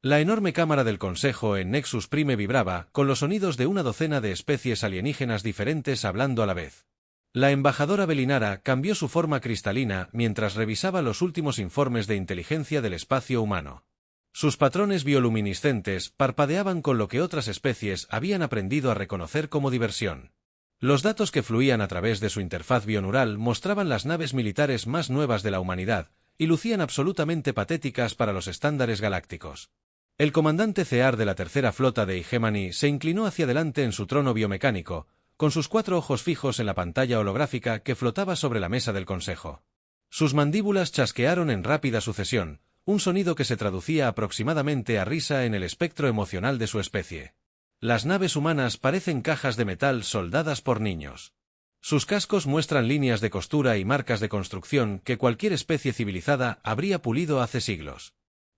La enorme cámara del Consejo en Nexus Prime vibraba, con los sonidos de una docena de especies alienígenas diferentes hablando a la vez. La embajadora Belinara cambió su forma cristalina mientras revisaba los últimos informes de inteligencia del espacio humano. Sus patrones bioluminiscentes parpadeaban con lo que otras especies habían aprendido a reconocer como diversión. Los datos que fluían a través de su interfaz bioneural mostraban las naves militares más nuevas de la humanidad, y lucían absolutamente patéticas para los estándares galácticos. El comandante CEAR de la tercera flota de Hegemony se inclinó hacia adelante en su trono biomecánico, con sus 4 ojos fijos en la pantalla holográfica que flotaba sobre la mesa del Consejo. Sus mandíbulas chasquearon en rápida sucesión, un sonido que se traducía aproximadamente a risa en el espectro emocional de su especie. Las naves humanas parecen cajas de metal soldadas por niños. Sus cascos muestran líneas de costura y marcas de construcción que cualquier especie civilizada habría pulido hace siglos.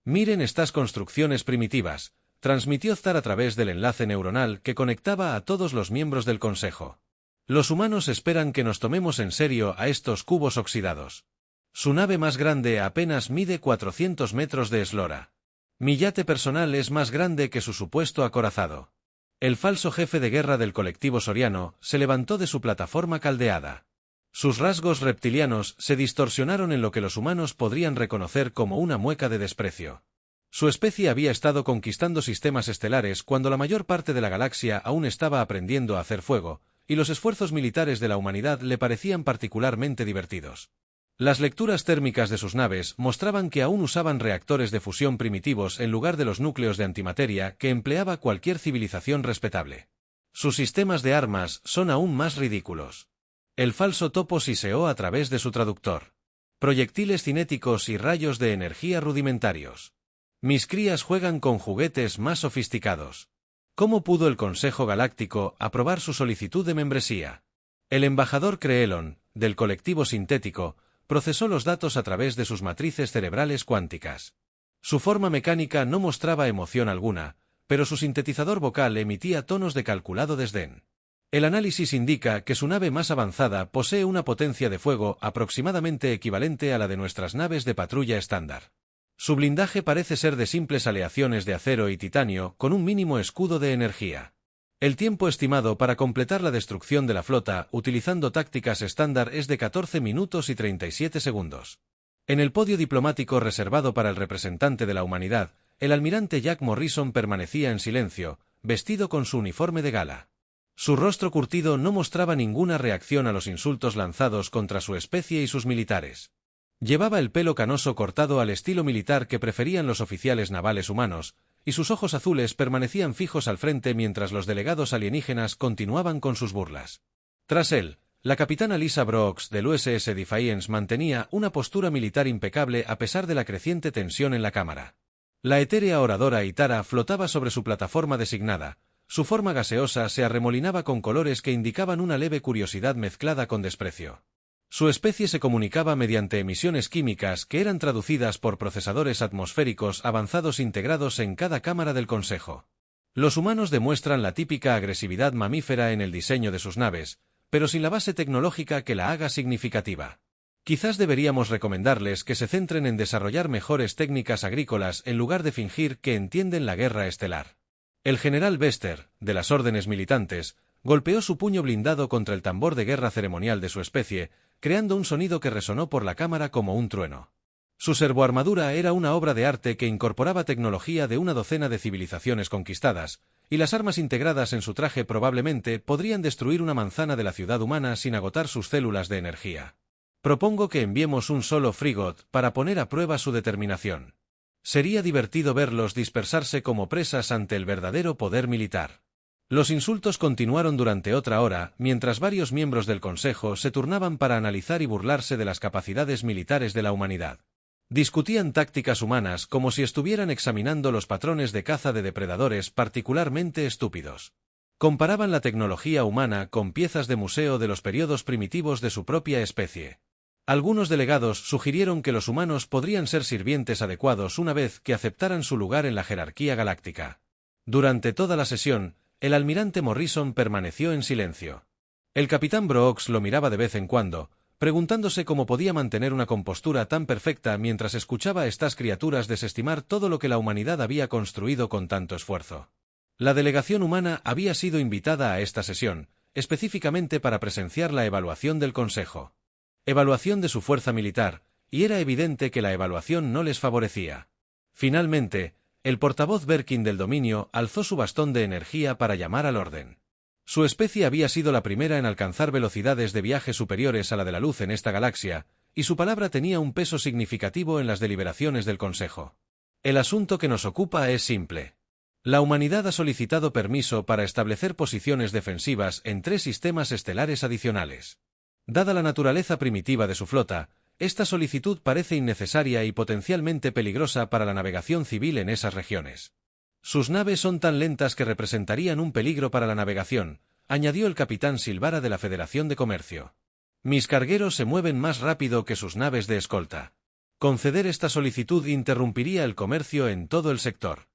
«Miren estas construcciones primitivas», transmitió Zar a través del enlace neuronal que conectaba a todos los miembros del Consejo. «Los humanos esperan que nos tomemos en serio a estos cubos oxidados. Su nave más grande apenas mide 400 metros de eslora. Mi yate personal es más grande que su supuesto acorazado». El falso jefe de guerra del colectivo soriano se levantó de su plataforma caldeada. Sus rasgos reptilianos se distorsionaron en lo que los humanos podrían reconocer como una mueca de desprecio. Su especie había estado conquistando sistemas estelares cuando la mayor parte de la galaxia aún estaba aprendiendo a hacer fuego, y los esfuerzos militares de la humanidad le parecían particularmente divertidos. Las lecturas térmicas de sus naves mostraban que aún usaban reactores de fusión primitivos en lugar de los núcleos de antimateria que empleaba cualquier civilización respetable. Sus sistemas de armas son aún más ridículos. El falso topo siseó a través de su traductor. Proyectiles cinéticos y rayos de energía rudimentarios. Mis crías juegan con juguetes más sofisticados. ¿Cómo pudo el Consejo Galáctico aprobar su solicitud de membresía? El embajador Creelon, del colectivo sintético, procesó los datos a través de sus matrices cerebrales cuánticas. Su forma mecánica no mostraba emoción alguna, pero su sintetizador vocal emitía tonos de calculado desdén. El análisis indica que su nave más avanzada posee una potencia de fuego aproximadamente equivalente a la de nuestras naves de patrulla estándar. Su blindaje parece ser de simples aleaciones de acero y titanio con un mínimo escudo de energía. El tiempo estimado para completar la destrucción de la flota utilizando tácticas estándar es de 14 minutos y 37 segundos. En el podio diplomático reservado para el representante de la humanidad, el almirante Jack Morrison permanecía en silencio, vestido con su uniforme de gala. Su rostro curtido no mostraba ninguna reacción a los insultos lanzados contra su especie y sus militares. Llevaba el pelo canoso cortado al estilo militar que preferían los oficiales navales humanos, y sus ojos azules permanecían fijos al frente mientras los delegados alienígenas continuaban con sus burlas. Tras él, la capitana Lisa Brooks del USS Defiance mantenía una postura militar impecable a pesar de la creciente tensión en la cámara. La etérea oradora Itara flotaba sobre su plataforma designada. Su forma gaseosa se arremolinaba con colores que indicaban una leve curiosidad mezclada con desprecio. Su especie se comunicaba mediante emisiones químicas que eran traducidas por procesadores atmosféricos avanzados integrados en cada cámara del Consejo. Los humanos demuestran la típica agresividad mamífera en el diseño de sus naves, pero sin la base tecnológica que la haga significativa. Quizás deberíamos recomendarles que se centren en desarrollar mejores técnicas agrícolas en lugar de fingir que entienden la guerra estelar. El general Bester, de las órdenes militantes, golpeó su puño blindado contra el tambor de guerra ceremonial de su especie, creando un sonido que resonó por la cámara como un trueno. Su servoarmadura era una obra de arte que incorporaba tecnología de una docena de civilizaciones conquistadas, y las armas integradas en su traje probablemente podrían destruir una manzana de la ciudad humana sin agotar sus células de energía. Propongo que enviemos un solo Frigot para poner a prueba su determinación. Sería divertido verlos dispersarse como presas ante el verdadero poder militar. Los insultos continuaron durante otra hora, mientras varios miembros del Consejo se turnaban para analizar y burlarse de las capacidades militares de la humanidad. Discutían tácticas humanas como si estuvieran examinando los patrones de caza de depredadores particularmente estúpidos. Comparaban la tecnología humana con piezas de museo de los periodos primitivos de su propia especie. Algunos delegados sugirieron que los humanos podrían ser sirvientes adecuados una vez que aceptaran su lugar en la jerarquía galáctica. Durante toda la sesión, el almirante Morrison permaneció en silencio. El capitán Brooks lo miraba de vez en cuando, preguntándose cómo podía mantener una compostura tan perfecta mientras escuchaba a estas criaturas desestimar todo lo que la humanidad había construido con tanto esfuerzo. La delegación humana había sido invitada a esta sesión, específicamente para presenciar la evaluación del Consejo. Evaluación de su fuerza militar, y era evidente que la evaluación no les favorecía. Finalmente, el portavoz Berkin del dominio alzó su bastón de energía para llamar al orden. Su especie había sido la primera en alcanzar velocidades de viaje superiores a la de la luz en esta galaxia, y su palabra tenía un peso significativo en las deliberaciones del Consejo. El asunto que nos ocupa es simple. La humanidad ha solicitado permiso para establecer posiciones defensivas en 3 sistemas estelares adicionales. Dada la naturaleza primitiva de su flota, esta solicitud parece innecesaria y potencialmente peligrosa para la navegación civil en esas regiones. Sus naves son tan lentas que representarían un peligro para la navegación, añadió el capitán Silvara de la Federación de Comercio. Mis cargueros se mueven más rápido que sus naves de escolta. Conceder esta solicitud interrumpiría el comercio en todo el sector.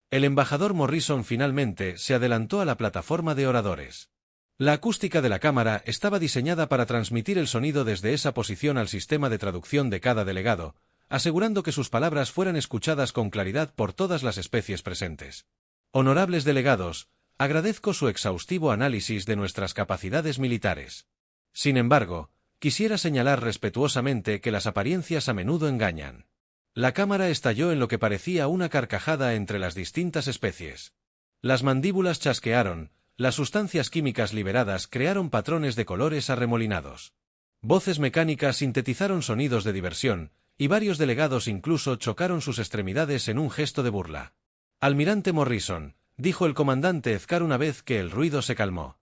El embajador Morrison finalmente se adelantó a la plataforma de oradores. La acústica de la cámara estaba diseñada para transmitir el sonido desde esa posición al sistema de traducción de cada delegado, asegurando que sus palabras fueran escuchadas con claridad por todas las especies presentes. Honorables delegados, agradezco su exhaustivo análisis de nuestras capacidades militares. Sin embargo, quisiera señalar respetuosamente que las apariencias a menudo engañan. La cámara estalló en lo que parecía una carcajada entre las distintas especies. Las mandíbulas chasquearon, las sustancias químicas liberadas crearon patrones de colores arremolinados. Voces mecánicas sintetizaron sonidos de diversión, y varios delegados incluso chocaron sus extremidades en un gesto de burla. Almirante Morrison, dijo el comandante Ezcar una vez que el ruido se calmó.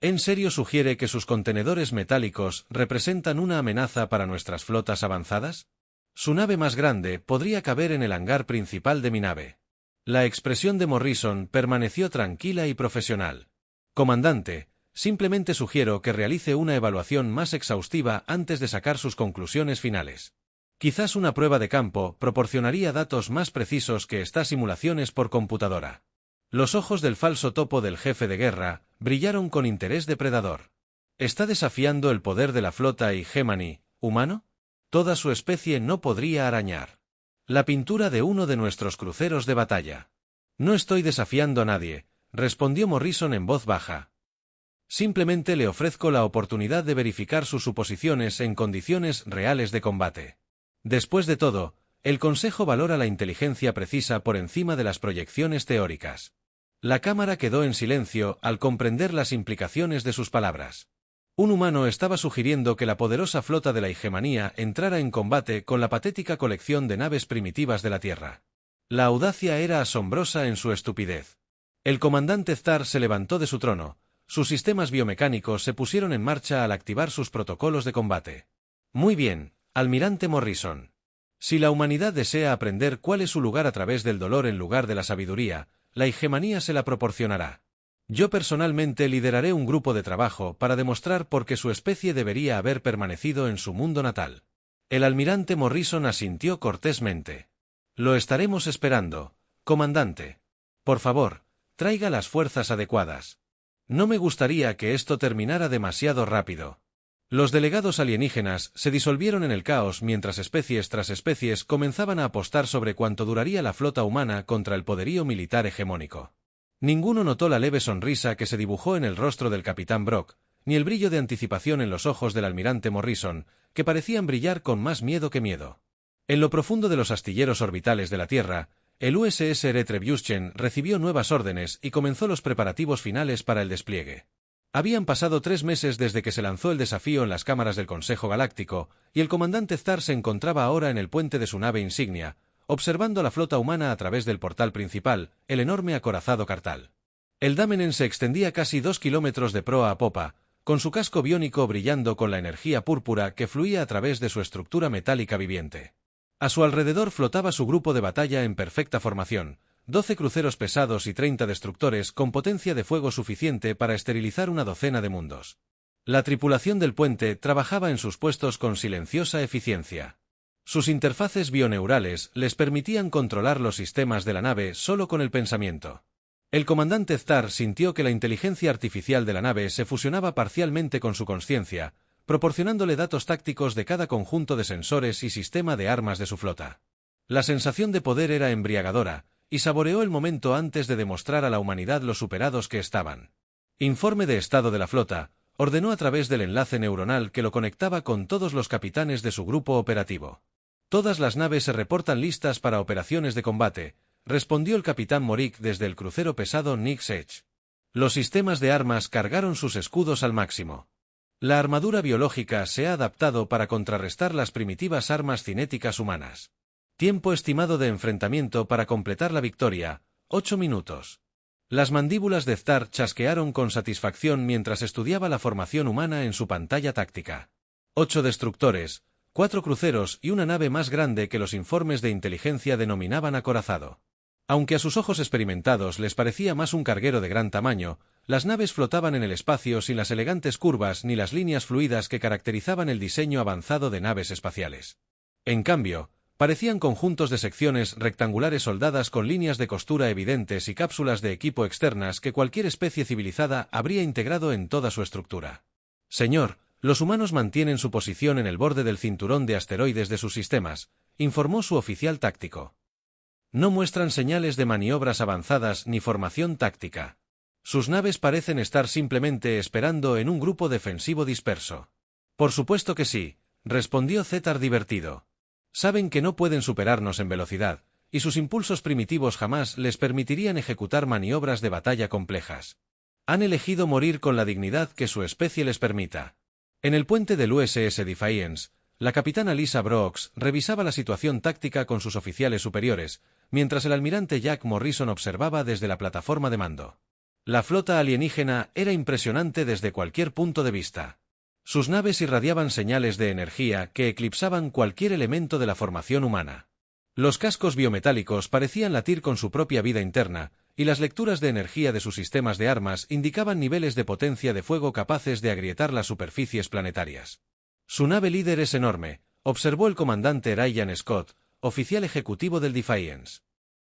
¿En serio sugiere que sus contenedores metálicos representan una amenaza para nuestras flotas avanzadas? Su nave más grande podría caber en el hangar principal de mi nave. La expresión de Morrison permaneció tranquila y profesional. Comandante, simplemente sugiero que realice una evaluación más exhaustiva antes de sacar sus conclusiones finales. Quizás una prueba de campo proporcionaría datos más precisos que estas simulaciones por computadora. Los ojos del falso topo del jefe de guerra brillaron con interés depredador. ¿Está desafiando el poder de la flota y Gemini, humano? Toda su especie no podría arañar la pintura de uno de nuestros cruceros de batalla. No estoy desafiando a nadie, respondió Morrison en voz baja. Simplemente le ofrezco la oportunidad de verificar sus suposiciones en condiciones reales de combate. Después de todo, el Consejo valora la inteligencia precisa por encima de las proyecciones teóricas. La cámara quedó en silencio al comprender las implicaciones de sus palabras. Un humano estaba sugiriendo que la poderosa flota de la hegemonía entrara en combate con la patética colección de naves primitivas de la Tierra. La audacia era asombrosa en su estupidez. El comandante Ztar se levantó de su trono, sus sistemas biomecánicos se pusieron en marcha al activar sus protocolos de combate. Muy bien, almirante Morrison. Si la humanidad desea aprender cuál es su lugar a través del dolor en lugar de la sabiduría, la hegemonía se la proporcionará. Yo personalmente lideraré un grupo de trabajo para demostrar por qué su especie debería haber permanecido en su mundo natal. El almirante Morrison asintió cortésmente. Lo estaremos esperando, comandante. Por favor, traiga las fuerzas adecuadas. No me gustaría que esto terminara demasiado rápido. Los delegados alienígenas se disolvieron en el caos mientras especies tras especies comenzaban a apostar sobre cuánto duraría la flota humana contra el poderío militar hegemónico. Ninguno notó la leve sonrisa que se dibujó en el rostro del capitán Brock, ni el brillo de anticipación en los ojos del almirante Morrison, que parecían brillar con más miedo que miedo. En lo profundo de los astilleros orbitales de la Tierra, el USS Retribution recibió nuevas órdenes y comenzó los preparativos finales para el despliegue. Habían pasado 3 meses desde que se lanzó el desafío en las cámaras del Consejo Galáctico, y el comandante Ztar se encontraba ahora en el puente de su nave insignia, observando la flota humana a través del portal principal, el enorme acorazado Cartal. El Damenen se extendía casi 2 kilómetros de proa a popa, con su casco biónico brillando con la energía púrpura que fluía a través de su estructura metálica viviente. A su alrededor flotaba su grupo de batalla en perfecta formación, 12 cruceros pesados y 30 destructores con potencia de fuego suficiente para esterilizar una docena de mundos. La tripulación del puente trabajaba en sus puestos con silenciosa eficiencia. Sus interfaces bioneurales les permitían controlar los sistemas de la nave solo con el pensamiento. El comandante Ztar sintió que la inteligencia artificial de la nave se fusionaba parcialmente con su consciencia, proporcionándole datos tácticos de cada conjunto de sensores y sistema de armas de su flota. La sensación de poder era embriagadora, y saboreó el momento antes de demostrar a la humanidad lo superados que estaban. Informe de estado de la flota, ordenó a través del enlace neuronal que lo conectaba con todos los capitanes de su grupo operativo. Todas las naves se reportan listas para operaciones de combate, respondió el capitán Morik desde el crucero pesado Nix Edge. Los sistemas de armas cargaron sus escudos al máximo. La armadura biológica se ha adaptado para contrarrestar las primitivas armas cinéticas humanas. Tiempo estimado de enfrentamiento para completar la victoria, 8 minutos. Las mandíbulas de Thar chasquearon con satisfacción mientras estudiaba la formación humana en su pantalla táctica. 8 destructores, 4 cruceros y una nave más grande que los informes de inteligencia denominaban acorazado. Aunque a sus ojos experimentados les parecía más un carguero de gran tamaño, las naves flotaban en el espacio sin las elegantes curvas ni las líneas fluidas que caracterizaban el diseño avanzado de naves espaciales. En cambio, parecían conjuntos de secciones rectangulares soldadas con líneas de costura evidentes y cápsulas de equipo externas que cualquier especie civilizada habría integrado en toda su estructura. Señor, los humanos mantienen su posición en el borde del cinturón de asteroides de sus sistemas, informó su oficial táctico. No muestran señales de maniobras avanzadas ni formación táctica. Sus naves parecen estar simplemente esperando en un grupo defensivo disperso. Por supuesto que sí, respondió Zetar divertido. Saben que no pueden superarnos en velocidad, y sus impulsos primitivos jamás les permitirían ejecutar maniobras de batalla complejas. Han elegido morir con la dignidad que su especie les permita. En el puente del USS Defiance, la capitana Lisa Brooks revisaba la situación táctica con sus oficiales superiores, mientras el almirante Jack Morrison observaba desde la plataforma de mando. La flota alienígena era impresionante desde cualquier punto de vista. Sus naves irradiaban señales de energía que eclipsaban cualquier elemento de la formación humana. Los cascos biometálicos parecían latir con su propia vida interna, y las lecturas de energía de sus sistemas de armas indicaban niveles de potencia de fuego capaces de agrietar las superficies planetarias. Su nave líder es enorme, observó el comandante Ryan Scott, oficial ejecutivo del Defiance.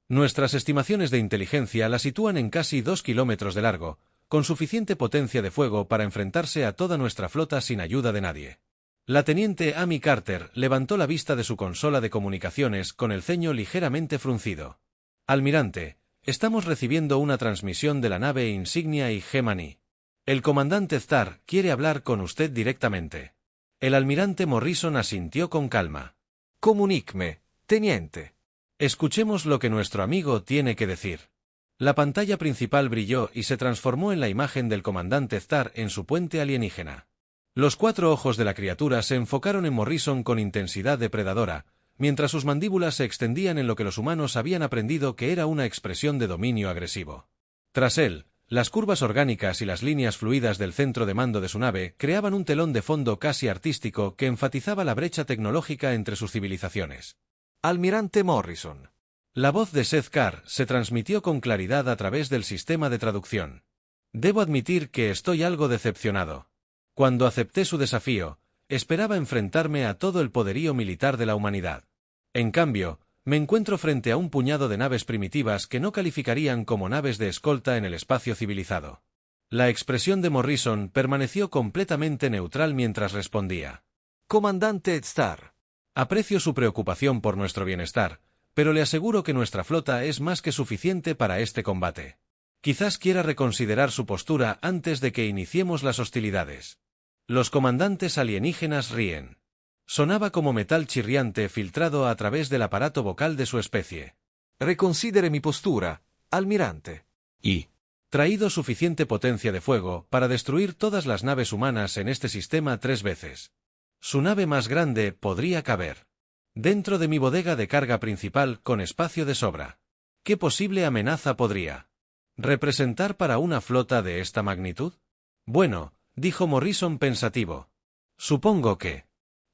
Nuestras estimaciones de inteligencia la sitúan en casi 2 kilómetros de largo, con suficiente potencia de fuego para enfrentarse a toda nuestra flota sin ayuda de nadie. La teniente Amy Carter levantó la vista de su consola de comunicaciones con el ceño ligeramente fruncido. Almirante, estamos recibiendo una transmisión de la nave insignia y Gemini. El comandante Thar quiere hablar con usted directamente. El almirante Morrison asintió con calma. Comuníqueme, teniente. Escuchemos lo que nuestro amigo tiene que decir. La pantalla principal brilló y se transformó en la imagen del comandante Thar en su puente alienígena. Los 4 ojos de la criatura se enfocaron en Morrison con intensidad depredadora, mientras sus mandíbulas se extendían en lo que los humanos habían aprendido que era una expresión de dominio agresivo. Tras él, las curvas orgánicas y las líneas fluidas del centro de mando de su nave creaban un telón de fondo casi artístico que enfatizaba la brecha tecnológica entre sus civilizaciones. Almirante Morrison. La voz de Seth Carr se transmitió con claridad a través del sistema de traducción. Debo admitir que estoy algo decepcionado. Cuando acepté su desafío, esperaba enfrentarme a todo el poderío militar de la humanidad. En cambio, me encuentro frente a un puñado de naves primitivas que no calificarían como naves de escolta en el espacio civilizado. La expresión de Morrison permaneció completamente neutral mientras respondía. Comandante Thar. Aprecio su preocupación por nuestro bienestar, pero le aseguro que nuestra flota es más que suficiente para este combate. Quizás quiera reconsiderar su postura antes de que iniciemos las hostilidades. Los comandantes alienígenas ríen. Sonaba como metal chirriante filtrado a través del aparato vocal de su especie. Reconsidere mi postura, almirante. Y traído suficiente potencia de fuego para destruir todas las naves humanas en este sistema 3 veces. Su nave más grande podría caber dentro de mi bodega de carga principal con espacio de sobra. ¿Qué posible amenaza podría representar para una flota de esta magnitud? Bueno, dijo Morrison pensativo. Supongo que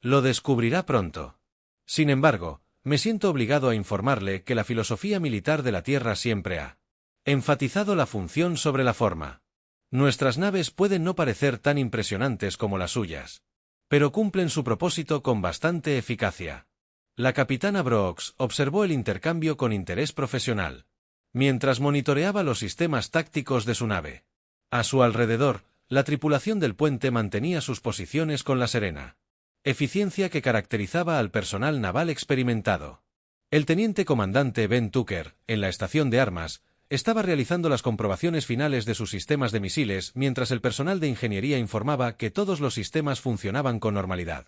lo descubrirá pronto. Sin embargo, me siento obligado a informarle que la filosofía militar de la Tierra siempre ha enfatizado la función sobre la forma. Nuestras naves pueden no parecer tan impresionantes como las suyas, pero cumplen su propósito con bastante eficacia. La capitana Brooks observó el intercambio con interés profesional, mientras monitoreaba los sistemas tácticos de su nave. A su alrededor, la tripulación del puente mantenía sus posiciones con la serena eficiencia que caracterizaba al personal naval experimentado. El teniente comandante Ben Tucker, en la estación de armas, estaba realizando las comprobaciones finales de sus sistemas de misiles mientras el personal de ingeniería informaba que todos los sistemas funcionaban con normalidad.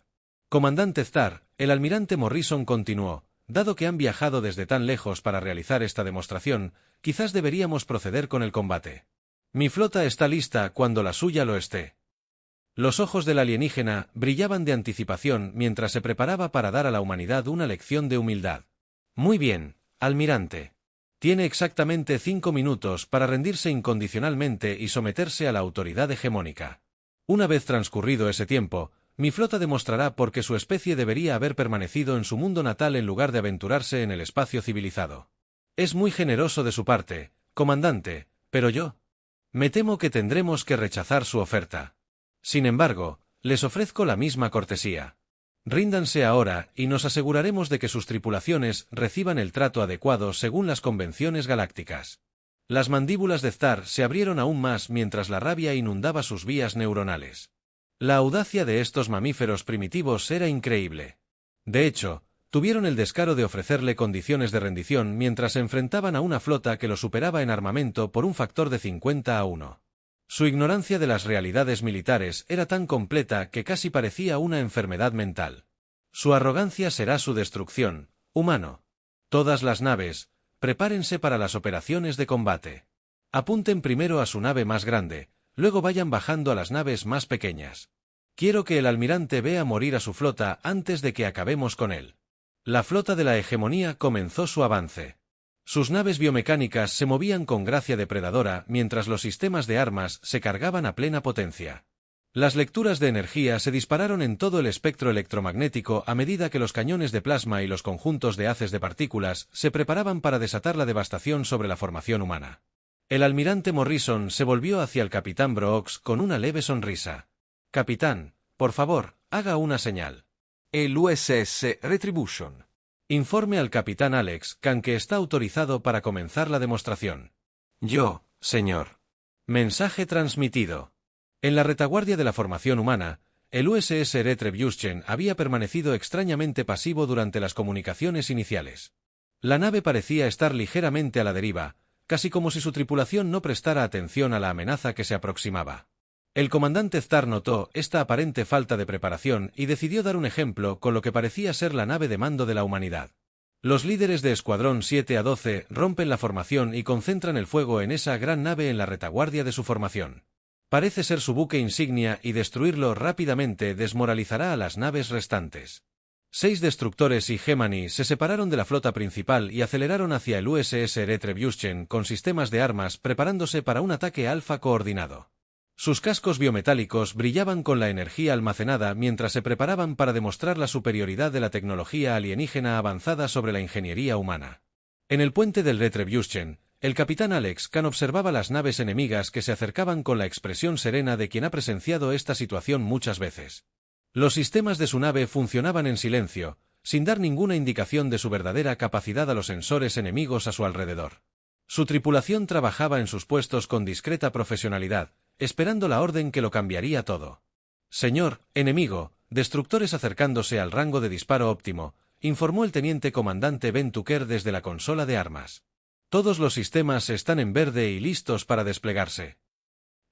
Comandante Starr, el almirante Morrison continuó, dado que han viajado desde tan lejos para realizar esta demostración, quizás deberíamos proceder con el combate. Mi flota está lista cuando la suya lo esté. Los ojos del alienígena brillaban de anticipación mientras se preparaba para dar a la humanidad una lección de humildad. Muy bien, almirante. Tiene exactamente 5 minutos para rendirse incondicionalmente y someterse a la autoridad hegemónica. Una vez transcurrido ese tiempo, mi flota demostrará por qué su especie debería haber permanecido en su mundo natal en lugar de aventurarse en el espacio civilizado. Es muy generoso de su parte, comandante, pero me temo que tendremos que rechazar su oferta. Sin embargo, les ofrezco la misma cortesía. Ríndanse ahora y nos aseguraremos de que sus tripulaciones reciban el trato adecuado según las convenciones galácticas. Las mandíbulas de Starr se abrieron aún más mientras la rabia inundaba sus vías neuronales. La audacia de estos mamíferos primitivos era increíble. De hecho, tuvieron el descaro de ofrecerle condiciones de rendición mientras se enfrentaban a una flota que lo superaba en armamento por un factor de 50-1. Su ignorancia de las realidades militares era tan completa que casi parecía una enfermedad mental. Su arrogancia será su destrucción, humano. Todas las naves, prepárense para las operaciones de combate. Apunten primero a su nave más grande, luego vayan bajando a las naves más pequeñas. Quiero que el almirante vea morir a su flota antes de que acabemos con él. La flota de la hegemonía comenzó su avance. Sus naves biomecánicas se movían con gracia depredadora mientras los sistemas de armas se cargaban a plena potencia. Las lecturas de energía se dispararon en todo el espectro electromagnético a medida que los cañones de plasma y los conjuntos de haces de partículas se preparaban para desatar la devastación sobre la formación humana. El almirante Morrison se volvió hacia el capitán Brooks con una leve sonrisa. «Capitán, por favor, haga una señal». El USS Retribution. Informe al capitán Alex Khan que está autorizado para comenzar la demostración. Yo, señor. Mensaje transmitido. En la retaguardia de la formación humana, el USS Retribution había permanecido extrañamente pasivo durante las comunicaciones iniciales. La nave parecía estar ligeramente a la deriva, casi como si su tripulación no prestara atención a la amenaza que se aproximaba. El comandante Starr notó esta aparente falta de preparación y decidió dar un ejemplo con lo que parecía ser la nave de mando de la humanidad. Los líderes de Escuadrón 7-12 rompen la formación y concentran el fuego en esa gran nave en la retaguardia de su formación. Parece ser su buque insignia y destruirlo rápidamente desmoralizará a las naves restantes. 6 destructores y Gemini se separaron de la flota principal y aceleraron hacia el USS Retribution con sistemas de armas preparándose para un ataque alfa coordinado. Sus cascos biometálicos brillaban con la energía almacenada mientras se preparaban para demostrar la superioridad de la tecnología alienígena avanzada sobre la ingeniería humana. En el puente del Retribution, el capitán Alex Khan observaba las naves enemigas que se acercaban con la expresión serena de quien ha presenciado esta situación muchas veces. Los sistemas de su nave funcionaban en silencio, sin dar ninguna indicación de su verdadera capacidad a los sensores enemigos a su alrededor. Su tripulación trabajaba en sus puestos con discreta profesionalidad, esperando la orden que lo cambiaría todo. «Señor, enemigo, destructores acercándose al rango de disparo óptimo», informó el teniente comandante Ben Tucker desde la consola de armas. «Todos los sistemas están en verde y listos para desplegarse».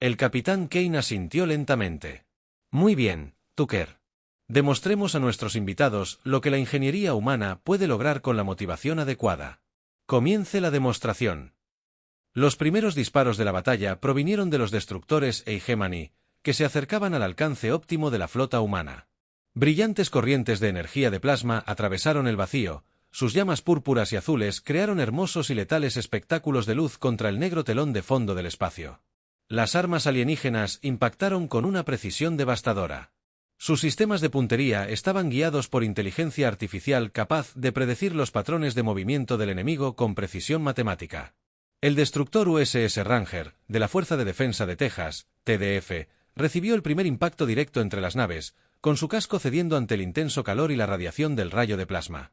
El capitán Kane asintió lentamente. «Muy bien, Tucker. Demostremos a nuestros invitados lo que la ingeniería humana puede lograr con la motivación adecuada. Comience la demostración». Los primeros disparos de la batalla provinieron de los destructores Gemini, que se acercaban al alcance óptimo de la flota humana. Brillantes corrientes de energía de plasma atravesaron el vacío, sus llamas púrpuras y azules crearon hermosos y letales espectáculos de luz contra el negro telón de fondo del espacio. Las armas alienígenas impactaron con una precisión devastadora. Sus sistemas de puntería estaban guiados por inteligencia artificial capaz de predecir los patrones de movimiento del enemigo con precisión matemática. El destructor USS Ranger, de la Fuerza de Defensa de Texas, TDF, recibió el primer impacto directo entre las naves, con su casco cediendo ante el intenso calor y la radiación del rayo de plasma.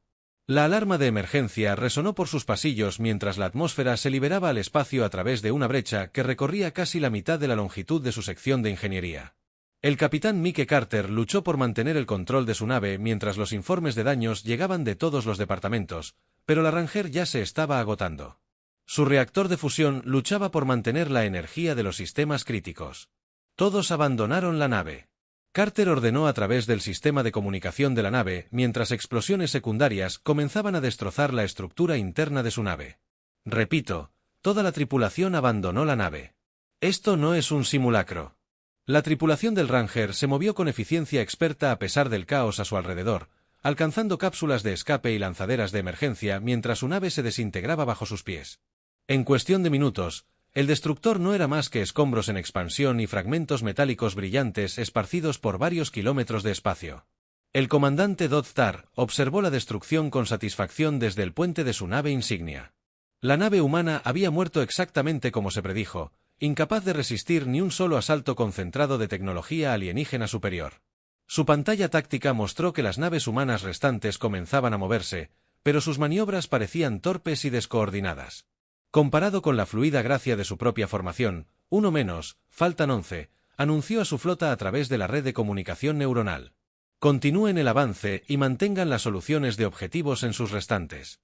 La alarma de emergencia resonó por sus pasillos mientras la atmósfera se liberaba al espacio a través de una brecha que recorría casi la mitad de la longitud de su sección de ingeniería. El capitán Mike Carter luchó por mantener el control de su nave mientras los informes de daños llegaban de todos los departamentos, pero la Ranger ya se estaba agotando. Su reactor de fusión luchaba por mantener la energía de los sistemas críticos. Todos abandonaron la nave. Carter ordenó a través del sistema de comunicación de la nave, mientras explosiones secundarias comenzaban a destrozar la estructura interna de su nave. Repito, toda la tripulación abandonó la nave. Esto no es un simulacro. La tripulación del Ranger se movió con eficiencia experta a pesar del caos a su alrededor, alcanzando cápsulas de escape y lanzaderas de emergencia mientras su nave se desintegraba bajo sus pies. En cuestión de minutos, el destructor no era más que escombros en expansión y fragmentos metálicos brillantes esparcidos por varios kilómetros de espacio. El comandante Dodd Tarr observó la destrucción con satisfacción desde el puente de su nave insignia. La nave humana había muerto exactamente como se predijo, incapaz de resistir ni un solo asalto concentrado de tecnología alienígena superior. Su pantalla táctica mostró que las naves humanas restantes comenzaban a moverse, pero sus maniobras parecían torpes y descoordinadas. Comparado con la fluida gracia de su propia formación, uno menos, faltan 11, anunció a su flota a través de la red de comunicación neuronal. Continúen el avance y mantengan las soluciones de objetivos en sus restantes.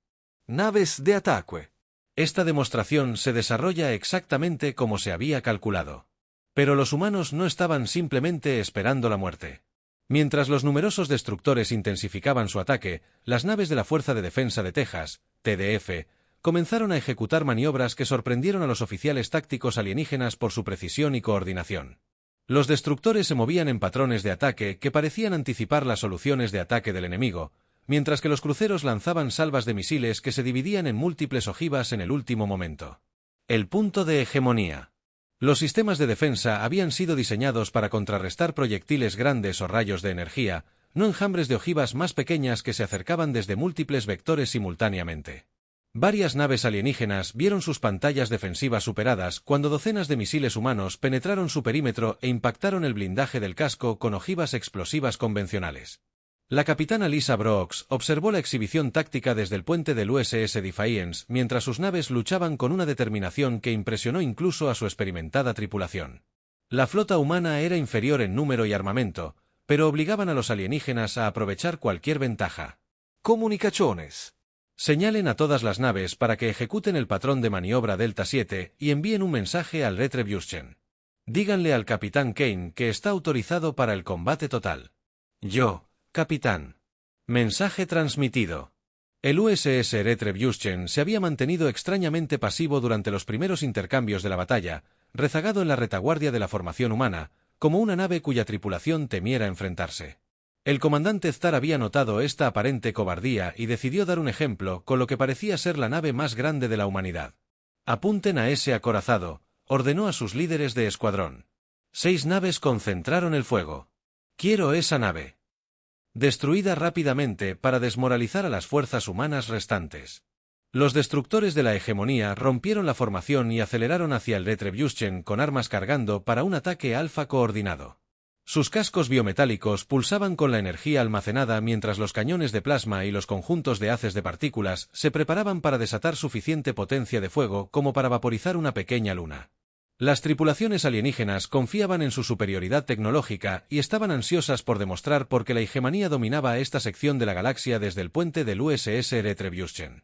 Naves de ataque. Esta demostración se desarrolla exactamente como se había calculado. Pero los humanos no estaban simplemente esperando la muerte. Mientras los numerosos destructores intensificaban su ataque, las naves de la Fuerza de Defensa de Texas, TDF, comenzaron a ejecutar maniobras que sorprendieron a los oficiales tácticos alienígenas por su precisión y coordinación. Los destructores se movían en patrones de ataque que parecían anticipar las soluciones de ataque del enemigo, mientras que los cruceros lanzaban salvas de misiles que se dividían en múltiples ojivas en el último momento. El punto de hegemonía. Los sistemas de defensa habían sido diseñados para contrarrestar proyectiles grandes o rayos de energía, no enjambres de ojivas más pequeñas que se acercaban desde múltiples vectores simultáneamente. Varias naves alienígenas vieron sus pantallas defensivas superadas cuando docenas de misiles humanos penetraron su perímetro e impactaron el blindaje del casco con ojivas explosivas convencionales. La capitana Lisa Brooks observó la exhibición táctica desde el puente del USS Defiance mientras sus naves luchaban con una determinación que impresionó incluso a su experimentada tripulación. La flota humana era inferior en número y armamento, pero obligaban a los alienígenas a aprovechar cualquier ventaja. Comunicaciones. Señalen a todas las naves para que ejecuten el patrón de maniobra Delta 7 y envíen un mensaje al Retribution. Díganle al capitán Kane que está autorizado para el combate total. Yo, capitán. Mensaje transmitido. El USS Retribution se había mantenido extrañamente pasivo durante los primeros intercambios de la batalla, rezagado en la retaguardia de la formación humana, como una nave cuya tripulación temiera enfrentarse. El comandante Starr había notado esta aparente cobardía y decidió dar un ejemplo con lo que parecía ser la nave más grande de la humanidad. Apunten a ese acorazado, ordenó a sus líderes de escuadrón. 6 naves concentraron el fuego. Quiero esa nave destruida rápidamente para desmoralizar a las fuerzas humanas restantes. Los destructores de la hegemonía rompieron la formación y aceleraron hacia el Retribution con armas cargando para un ataque alfa coordinado. Sus cascos biometálicos pulsaban con la energía almacenada mientras los cañones de plasma y los conjuntos de haces de partículas se preparaban para desatar suficiente potencia de fuego como para vaporizar una pequeña luna. Las tripulaciones alienígenas confiaban en su superioridad tecnológica y estaban ansiosas por demostrar por qué la hegemonía dominaba esta sección de la galaxia desde el puente del USS Retribution.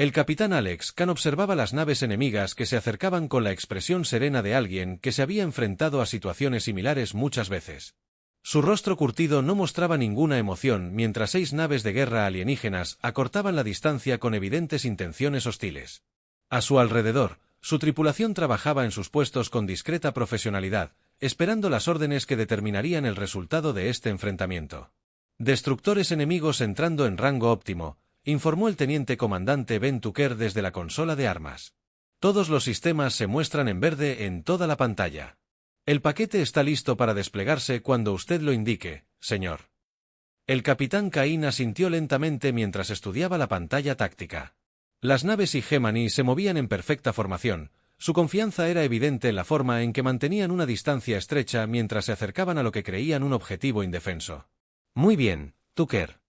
El capitán Alex Khan observaba las naves enemigas que se acercaban con la expresión serena de alguien que se había enfrentado a situaciones similares muchas veces. Su rostro curtido no mostraba ninguna emoción mientras 6 naves de guerra alienígenas acortaban la distancia con evidentes intenciones hostiles. A su alrededor, su tripulación trabajaba en sus puestos con discreta profesionalidad, esperando las órdenes que determinarían el resultado de este enfrentamiento. Destructores enemigos entrando en rango óptimo, informó el teniente comandante Ben Tucker desde la consola de armas. Todos los sistemas se muestran en verde en toda la pantalla. El paquete está listo para desplegarse cuando usted lo indique, señor. El capitán Cain asintió lentamente mientras estudiaba la pantalla táctica. Las naves Hegemony se movían en perfecta formación. Su confianza era evidente en la forma en que mantenían una distancia estrecha mientras se acercaban a lo que creían un objetivo indefenso. Muy bien, Tucker.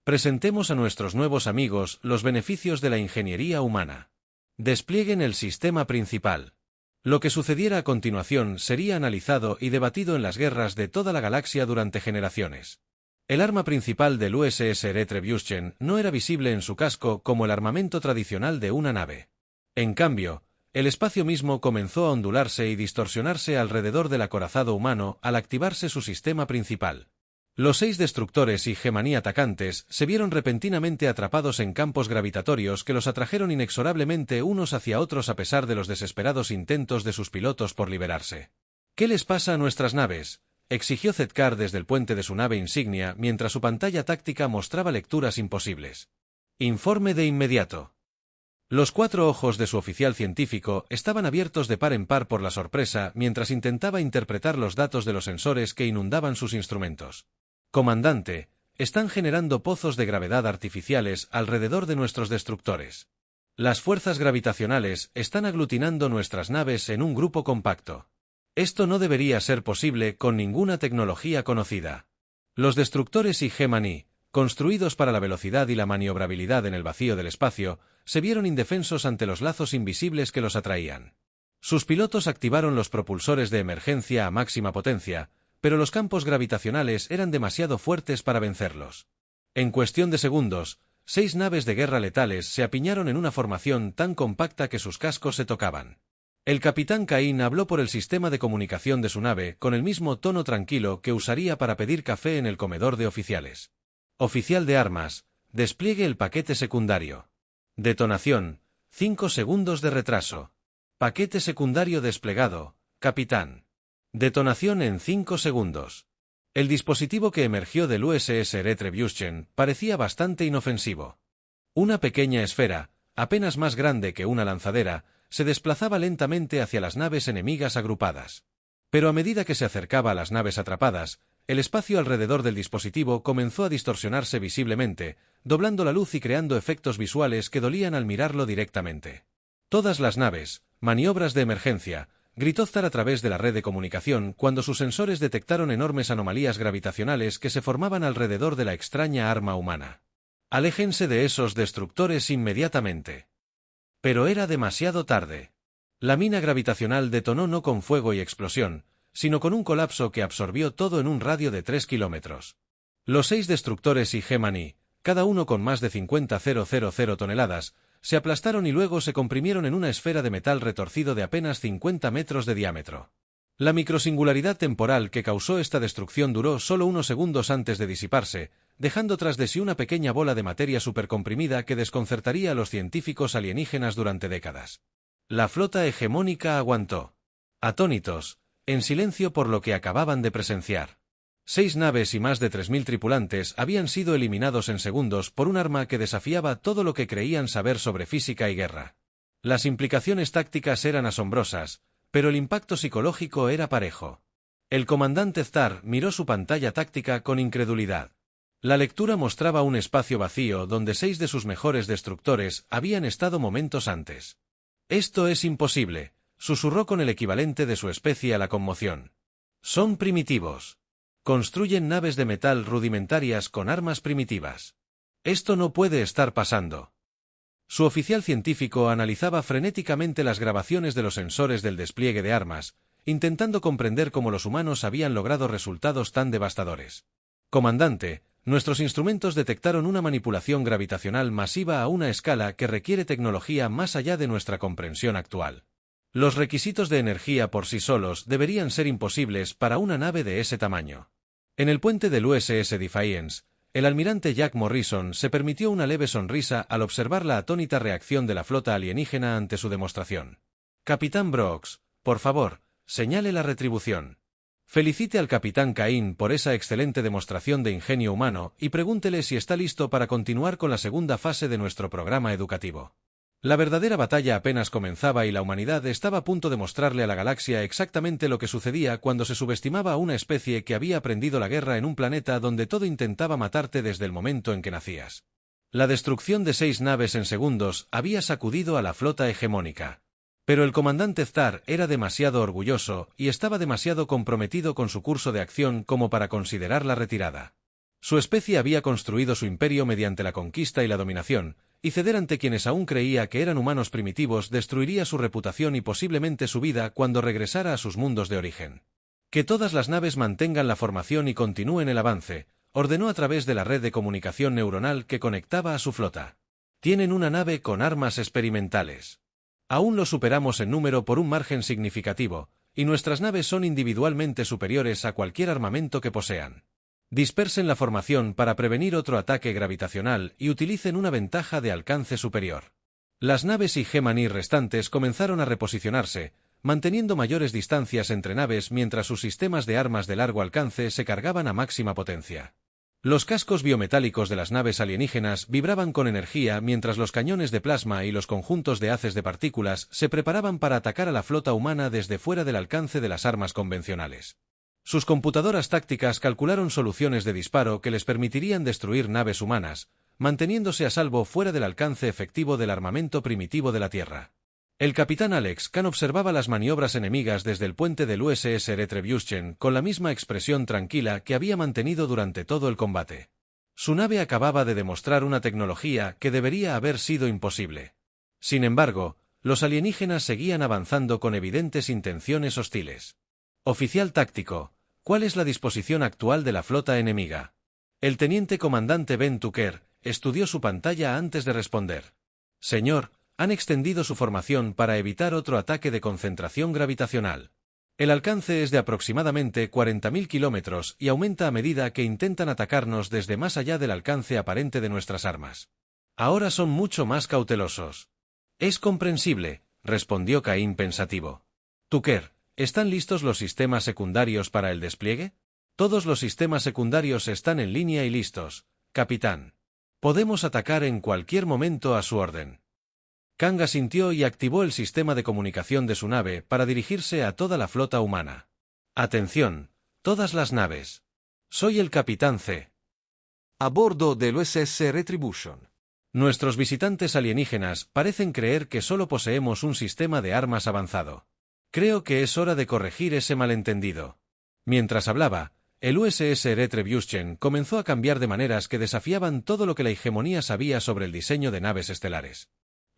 Presentemos a nuestros nuevos amigos los beneficios de la ingeniería humana. Desplieguen el sistema principal. Lo que sucediera a continuación sería analizado y debatido en las guerras de toda la galaxia durante generaciones. El arma principal del USS Retribution no era visible en su casco como el armamento tradicional de una nave. En cambio, el espacio mismo comenzó a ondularse y distorsionarse alrededor del acorazado humano al activarse su sistema principal. Los 6 destructores y Gemini atacantes se vieron repentinamente atrapados en campos gravitatorios que los atrajeron inexorablemente unos hacia otros a pesar de los desesperados intentos de sus pilotos por liberarse. ¿Qué les pasa a nuestras naves?, exigió Zedkar desde el puente de su nave insignia mientras su pantalla táctica mostraba lecturas imposibles. Informe de inmediato. Los 4 ojos de su oficial científico estaban abiertos de par en par por la sorpresa mientras intentaba interpretar los datos de los sensores que inundaban sus instrumentos. Comandante, están generando pozos de gravedad artificiales alrededor de nuestros destructores. Las fuerzas gravitacionales están aglutinando nuestras naves en un grupo compacto. Esto no debería ser posible con ninguna tecnología conocida. Los destructores y Gemini, construidos para la velocidad y la maniobrabilidad en el vacío del espacio, se vieron indefensos ante los lazos invisibles que los atraían. Sus pilotos activaron los propulsores de emergencia a máxima potencia, pero los campos gravitacionales eran demasiado fuertes para vencerlos. En cuestión de segundos, 6 naves de guerra letales se apiñaron en una formación tan compacta que sus cascos se tocaban. El capitán Cain habló por el sistema de comunicación de su nave con el mismo tono tranquilo que usaría para pedir café en el comedor de oficiales. Oficial de armas, despliegue el paquete secundario. Detonación, 5 segundos de retraso. Paquete secundario desplegado, capitán. Detonación en 5 segundos. El dispositivo que emergió del USS Retribution parecía bastante inofensivo. Una pequeña esfera, apenas más grande que una lanzadera, se desplazaba lentamente hacia las naves enemigas agrupadas. Pero a medida que se acercaba a las naves atrapadas, el espacio alrededor del dispositivo comenzó a distorsionarse visiblemente, doblando la luz y creando efectos visuales que dolían al mirarlo directamente. Todas las naves, maniobras de emergencia, gritó Zar a través de la red de comunicación cuando sus sensores detectaron enormes anomalías gravitacionales que se formaban alrededor de la extraña arma humana. Aléjense de esos destructores inmediatamente. Pero era demasiado tarde. La mina gravitacional detonó no con fuego y explosión, sino con un colapso que absorbió todo en un radio de 3 kilómetros. Los 6 destructores y Gemini, cada uno con más de 50,000 toneladas, se aplastaron y luego se comprimieron en una esfera de metal retorcido de apenas 50 metros de diámetro. La microsingularidad temporal que causó esta destrucción duró solo unos segundos antes de disiparse, dejando tras de sí una pequeña bola de materia supercomprimida que desconcertaría a los científicos alienígenas durante décadas. La flota hegemónica aguantó. Atónitos, en silencio por lo que acababan de presenciar. 6 naves y más de 3.000 tripulantes habían sido eliminados en segundos por un arma que desafiaba todo lo que creían saber sobre física y guerra. Las implicaciones tácticas eran asombrosas, pero el impacto psicológico era parejo. El comandante Zar miró su pantalla táctica con incredulidad. La lectura mostraba un espacio vacío donde 6 de sus mejores destructores habían estado momentos antes. «Esto es imposible», susurró con el equivalente de su especie a la conmoción. «Son primitivos. Construyen naves de metal rudimentarias con armas primitivas. Esto no puede estar pasando». Su oficial científico analizaba frenéticamente las grabaciones de los sensores del despliegue de armas, intentando comprender cómo los humanos habían logrado resultados tan devastadores. «Comandante, nuestros instrumentos detectaron una manipulación gravitacional masiva a una escala que requiere tecnología más allá de nuestra comprensión actual. Los requisitos de energía por sí solos deberían ser imposibles para una nave de ese tamaño». En el puente del USS Defiance, el almirante Jack Morrison se permitió una leve sonrisa al observar la atónita reacción de la flota alienígena ante su demostración. «Capitán Brooks, por favor, señale la retribución. Felicite al capitán Cain por esa excelente demostración de ingenio humano y pregúntele si está listo para continuar con la segunda fase de nuestro programa educativo». La verdadera batalla apenas comenzaba y la humanidad estaba a punto de mostrarle a la galaxia exactamente lo que sucedía cuando se subestimaba a una especie que había aprendido la guerra en un planeta donde todo intentaba matarte desde el momento en que nacías. La destrucción de 6 naves en segundos había sacudido a la flota hegemónica. Pero el comandante Zar era demasiado orgulloso y estaba demasiado comprometido con su curso de acción como para considerar la retirada. Su especie había construido su imperio mediante la conquista y la dominación, y ceder ante quienes aún creía que eran humanos primitivos destruiría su reputación y posiblemente su vida cuando regresara a sus mundos de origen. Que todas las naves mantengan la formación y continúen el avance, ordenó a través de la red de comunicación neuronal que conectaba a su flota. Tienen una nave con armas experimentales. Aún lo superamos en número por un margen significativo, y nuestras naves son individualmente superiores a cualquier armamento que posean. Dispersen la formación para prevenir otro ataque gravitacional y utilicen una ventaja de alcance superior. Las naves Hegemony restantes comenzaron a reposicionarse, manteniendo mayores distancias entre naves mientras sus sistemas de armas de largo alcance se cargaban a máxima potencia. Los cascos biometálicos de las naves alienígenas vibraban con energía mientras los cañones de plasma y los conjuntos de haces de partículas se preparaban para atacar a la flota humana desde fuera del alcance de las armas convencionales. Sus computadoras tácticas calcularon soluciones de disparo que les permitirían destruir naves humanas, manteniéndose a salvo fuera del alcance efectivo del armamento primitivo de la Tierra. El capitán Alex Khan observaba las maniobras enemigas desde el puente del USS Retribution con la misma expresión tranquila que había mantenido durante todo el combate. Su nave acababa de demostrar una tecnología que debería haber sido imposible. Sin embargo, los alienígenas seguían avanzando con evidentes intenciones hostiles. Oficial táctico, ¿cuál es la disposición actual de la flota enemiga? El teniente comandante Ben Tucker estudió su pantalla antes de responder. Señor, han extendido su formación para evitar otro ataque de concentración gravitacional. El alcance es de aproximadamente 40.000 kilómetros y aumenta a medida que intentan atacarnos desde más allá del alcance aparente de nuestras armas. Ahora son mucho más cautelosos. Es comprensible, respondió Caín pensativo. Tucker, ¿están listos los sistemas secundarios para el despliegue? Todos los sistemas secundarios están en línea y listos, capitán. Podemos atacar en cualquier momento a su orden. Kang asintió y activó el sistema de comunicación de su nave para dirigirse a toda la flota humana. Atención, todas las naves. Soy el capitán C. A bordo del USS Retribution. Nuestros visitantes alienígenas parecen creer que solo poseemos un sistema de armas avanzado. Creo que es hora de corregir ese malentendido. Mientras hablaba, el USS Retribution comenzó a cambiar de maneras que desafiaban todo lo que la hegemonía sabía sobre el diseño de naves estelares.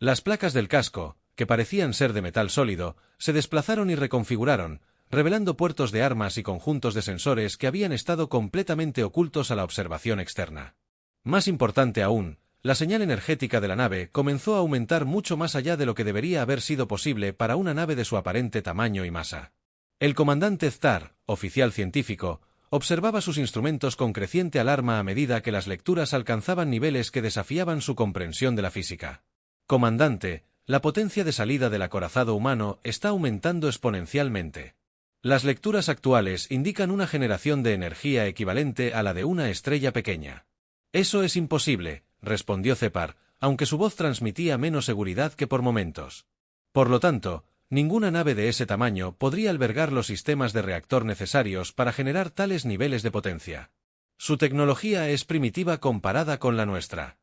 Las placas del casco, que parecían ser de metal sólido, se desplazaron y reconfiguraron, revelando puertos de armas y conjuntos de sensores que habían estado completamente ocultos a la observación externa. Más importante aún, la señal energética de la nave comenzó a aumentar mucho más allá de lo que debería haber sido posible para una nave de su aparente tamaño y masa. El comandante Zdar, oficial científico, observaba sus instrumentos con creciente alarma a medida que las lecturas alcanzaban niveles que desafiaban su comprensión de la física. Comandante, la potencia de salida del acorazado humano está aumentando exponencialmente. Las lecturas actuales indican una generación de energía equivalente a la de una estrella pequeña. Eso es imposible, respondió Cepar, aunque su voz transmitía menos seguridad que por momentos. Por lo tanto, ninguna nave de ese tamaño podría albergar los sistemas de reactor necesarios para generar tales niveles de potencia. Su tecnología es primitiva comparada con la nuestra.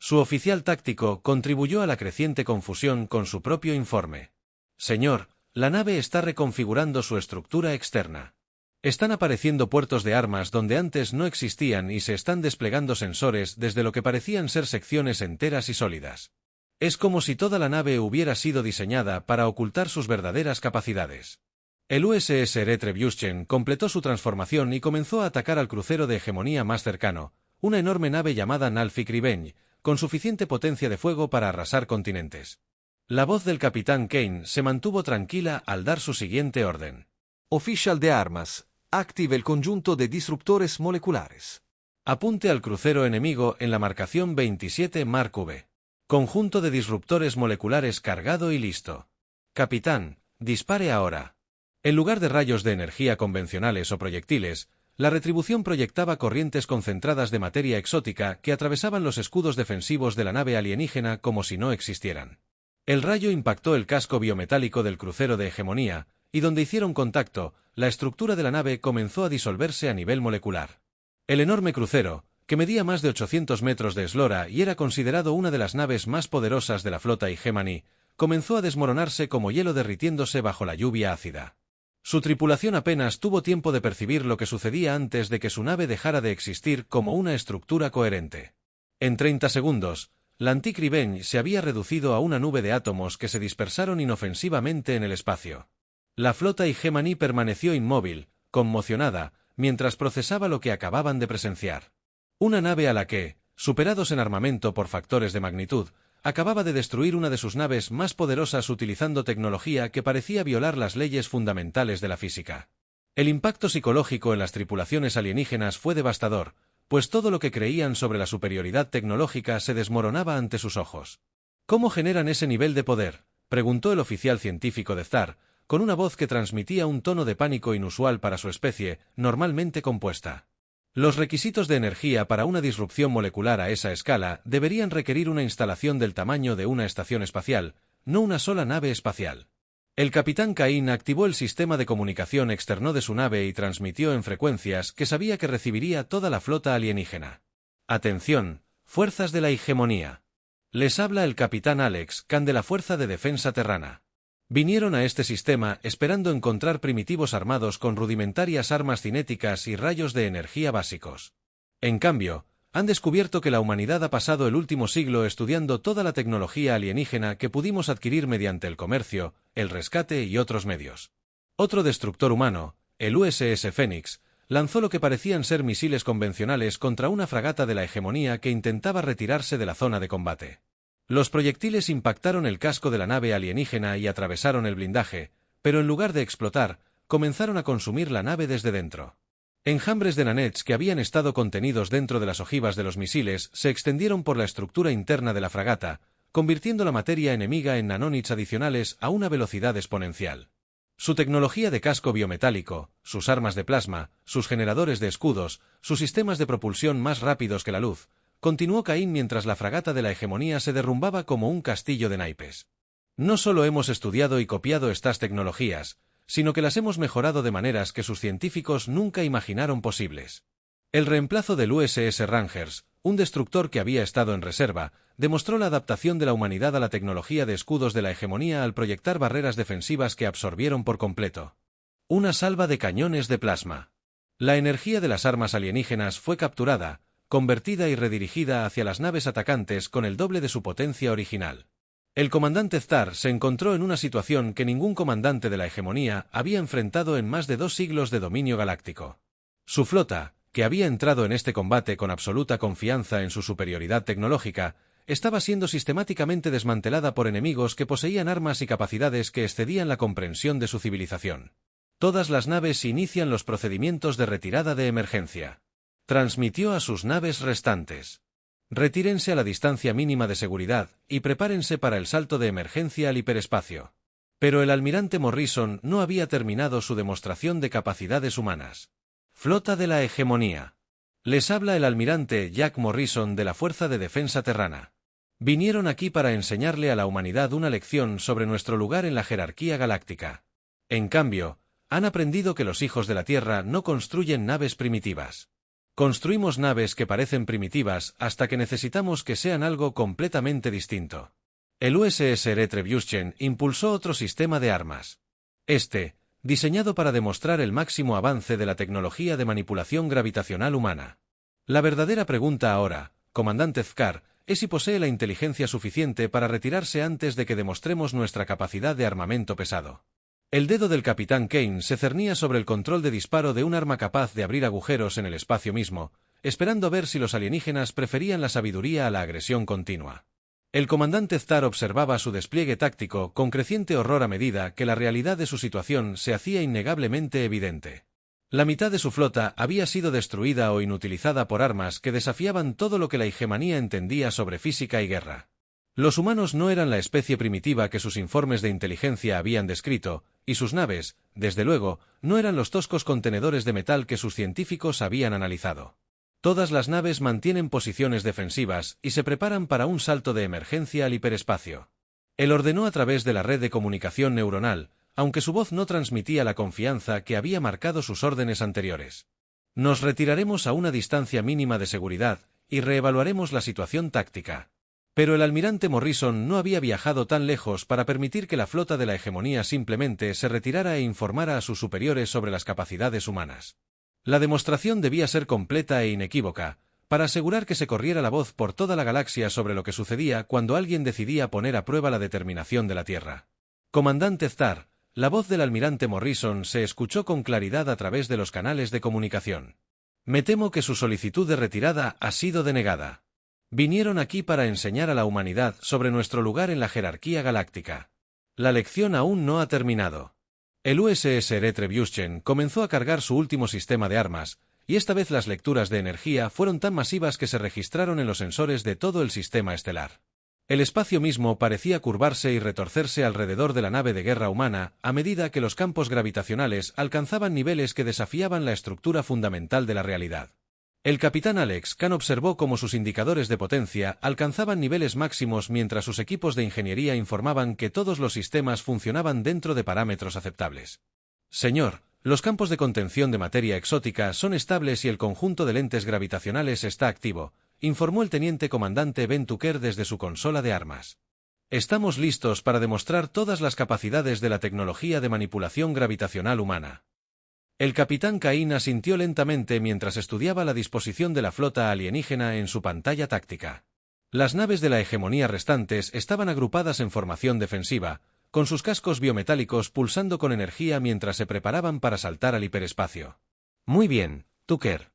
Su oficial táctico contribuyó a la creciente confusión con su propio informe. Señor, la nave está reconfigurando su estructura externa. Están apareciendo puertos de armas donde antes no existían y se están desplegando sensores desde lo que parecían ser secciones enteras y sólidas. Es como si toda la nave hubiera sido diseñada para ocultar sus verdaderas capacidades. El USS Retribution completó su transformación y comenzó a atacar al crucero de hegemonía más cercano, una enorme nave llamada Nalfic Revenge, con suficiente potencia de fuego para arrasar continentes. La voz del capitán Kane se mantuvo tranquila al dar su siguiente orden. Official de armas, active el conjunto de disruptores moleculares. Apunte al crucero enemigo en la marcación 27 Mark V. Conjunto de disruptores moleculares cargado y listo. Capitán, dispare ahora. En lugar de rayos de energía convencionales o proyectiles, la retribución proyectaba corrientes concentradas de materia exótica que atravesaban los escudos defensivos de la nave alienígena como si no existieran. El rayo impactó el casco biometálico del crucero de hegemonía, y donde hicieron contacto, la estructura de la nave comenzó a disolverse a nivel molecular. El enorme crucero, que medía más de 800 metros de eslora y era considerado una de las naves más poderosas de la flota Hegemony, comenzó a desmoronarse como hielo derritiéndose bajo la lluvia ácida. Su tripulación apenas tuvo tiempo de percibir lo que sucedía antes de que su nave dejara de existir como una estructura coherente. En 30 segundos, la Antique Revenge se había reducido a una nube de átomos que se dispersaron inofensivamente en el espacio. La flota Hegemony permaneció inmóvil, conmocionada, mientras procesaba lo que acababan de presenciar. Una nave a la que, superados en armamento por factores de magnitud, acababa de destruir una de sus naves más poderosas utilizando tecnología que parecía violar las leyes fundamentales de la física. El impacto psicológico en las tripulaciones alienígenas fue devastador, pues todo lo que creían sobre la superioridad tecnológica se desmoronaba ante sus ojos. ¿Cómo generan ese nivel de poder?, preguntó el oficial científico de Thar, con una voz que transmitía un tono de pánico inusual para su especie, normalmente compuesta. Los requisitos de energía para una disrupción molecular a esa escala deberían requerir una instalación del tamaño de una estación espacial, no una sola nave espacial. El capitán Cain activó el sistema de comunicación externo de su nave y transmitió en frecuencias que sabía que recibiría toda la flota alienígena. Atención, fuerzas de la hegemonía. Les habla el capitán Alex Khan de la Fuerza de Defensa Terrana. Vinieron a este sistema esperando encontrar primitivos armados con rudimentarias armas cinéticas y rayos de energía básicos. En cambio, han descubierto que la humanidad ha pasado el último siglo estudiando toda la tecnología alienígena que pudimos adquirir mediante el comercio, el rescate y otros medios. Otro destructor humano, el USS Phoenix, lanzó lo que parecían ser misiles convencionales contra una fragata de la hegemonía que intentaba retirarse de la zona de combate. Los proyectiles impactaron el casco de la nave alienígena y atravesaron el blindaje, pero en lugar de explotar, comenzaron a consumir la nave desde dentro. Enjambres de nanets que habían estado contenidos dentro de las ojivas de los misiles se extendieron por la estructura interna de la fragata, convirtiendo la materia enemiga en nanonits adicionales a una velocidad exponencial. Su tecnología de casco biometálico, sus armas de plasma, sus generadores de escudos, sus sistemas de propulsión más rápidos que la luz, continuó Cain mientras la fragata de la hegemonía se derrumbaba como un castillo de naipes. No solo hemos estudiado y copiado estas tecnologías, sino que las hemos mejorado de maneras que sus científicos nunca imaginaron posibles. El reemplazo del USS Rangers, un destructor que había estado en reserva, demostró la adaptación de la humanidad a la tecnología de escudos de la hegemonía al proyectar barreras defensivas que absorbieron por completo. Una salva de cañones de plasma. La energía de las armas alienígenas fue capturada, convertida y redirigida hacia las naves atacantes con el doble de su potencia original. El comandante Thar se encontró en una situación que ningún comandante de la hegemonía había enfrentado en más de 2 siglos de dominio galáctico. Su flota, que había entrado en este combate con absoluta confianza en su superioridad tecnológica, estaba siendo sistemáticamente desmantelada por enemigos que poseían armas y capacidades que excedían la comprensión de su civilización. Todas las naves inician los procedimientos de retirada de emergencia. Transmitió a sus naves restantes: retírense a la distancia mínima de seguridad y prepárense para el salto de emergencia al hiperespacio. Pero el almirante Morrison no había terminado su demostración de capacidades humanas. Flota de la hegemonía. Les habla el almirante Jack Morrison de la Fuerza de Defensa Terrana. Vinieron aquí para enseñarle a la humanidad una lección sobre nuestro lugar en la jerarquía galáctica. En cambio, han aprendido que los hijos de la Tierra no construyen naves primitivas. Construimos naves que parecen primitivas hasta que necesitamos que sean algo completamente distinto. El USS Retribution impulsó otro sistema de armas. Diseñado para demostrar el máximo avance de la tecnología de manipulación gravitacional humana. La verdadera pregunta ahora, comandante Thkar, es si posee la inteligencia suficiente para retirarse antes de que demostremos nuestra capacidad de armamento pesado. El dedo del capitán Kane se cernía sobre el control de disparo de un arma capaz de abrir agujeros en el espacio mismo, esperando ver si los alienígenas preferían la sabiduría a la agresión continua. El comandante Thar observaba su despliegue táctico con creciente horror a medida que la realidad de su situación se hacía innegablemente evidente. La mitad de su flota había sido destruida o inutilizada por armas que desafiaban todo lo que la hegemonía entendía sobre física y guerra. Los humanos no eran la especie primitiva que sus informes de inteligencia habían descrito, y sus naves, desde luego, no eran los toscos contenedores de metal que sus científicos habían analizado. Todas las naves mantienen posiciones defensivas y se preparan para un salto de emergencia al hiperespacio. Él ordenó a través de la red de comunicación neuronal, aunque su voz no transmitía la confianza que había marcado sus órdenes anteriores. Nos retiraremos a una distancia mínima de seguridad y reevaluaremos la situación táctica. Pero el almirante Morrison no había viajado tan lejos para permitir que la flota de la hegemonía simplemente se retirara e informara a sus superiores sobre las capacidades humanas. La demostración debía ser completa e inequívoca, para asegurar que se corriera la voz por toda la galaxia sobre lo que sucedía cuando alguien decidía poner a prueba la determinación de la Tierra. Comandante Zdar, la voz del almirante Morrison se escuchó con claridad a través de los canales de comunicación. Me temo que su solicitud de retirada ha sido denegada. Vinieron aquí para enseñar a la humanidad sobre nuestro lugar en la jerarquía galáctica. La lección aún no ha terminado. El USS Retribution comenzó a cargar su último sistema de armas, y esta vez las lecturas de energía fueron tan masivas que se registraron en los sensores de todo el sistema estelar. El espacio mismo parecía curvarse y retorcerse alrededor de la nave de guerra humana a medida que los campos gravitacionales alcanzaban niveles que desafiaban la estructura fundamental de la realidad. El capitán Alex Khan observó cómo sus indicadores de potencia alcanzaban niveles máximos mientras sus equipos de ingeniería informaban que todos los sistemas funcionaban dentro de parámetros aceptables. Señor, los campos de contención de materia exótica son estables y el conjunto de lentes gravitacionales está activo, informó el teniente comandante Ben Tucker desde su consola de armas. Estamos listos para demostrar todas las capacidades de la tecnología de manipulación gravitacional humana. El capitán Cain asintió lentamente mientras estudiaba la disposición de la flota alienígena en su pantalla táctica. Las naves de la hegemonía restantes estaban agrupadas en formación defensiva, con sus cascos biometálicos pulsando con energía mientras se preparaban para saltar al hiperespacio. Muy bien, Tucker.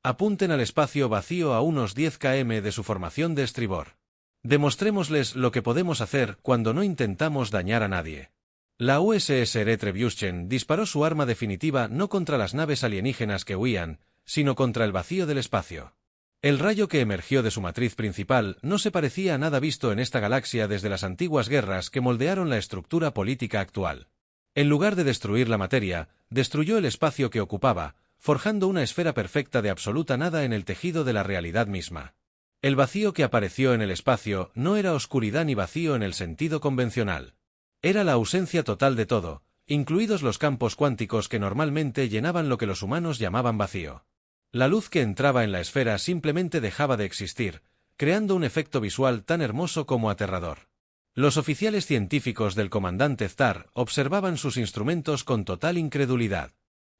Apunten al espacio vacío a unos 10 km de su formación de estribor. Demostrémosles lo que podemos hacer cuando no intentamos dañar a nadie. La USS Retribution disparó su arma definitiva no contra las naves alienígenas que huían, sino contra el vacío del espacio. El rayo que emergió de su matriz principal no se parecía a nada visto en esta galaxia desde las antiguas guerras que moldearon la estructura política actual. En lugar de destruir la materia, destruyó el espacio que ocupaba, forjando una esfera perfecta de absoluta nada en el tejido de la realidad misma. El vacío que apareció en el espacio no era oscuridad ni vacío en el sentido convencional. Era la ausencia total de todo, incluidos los campos cuánticos que normalmente llenaban lo que los humanos llamaban vacío. La luz que entraba en la esfera simplemente dejaba de existir, creando un efecto visual tan hermoso como aterrador. Los oficiales científicos del comandante Zdar observaban sus instrumentos con total incredulidad.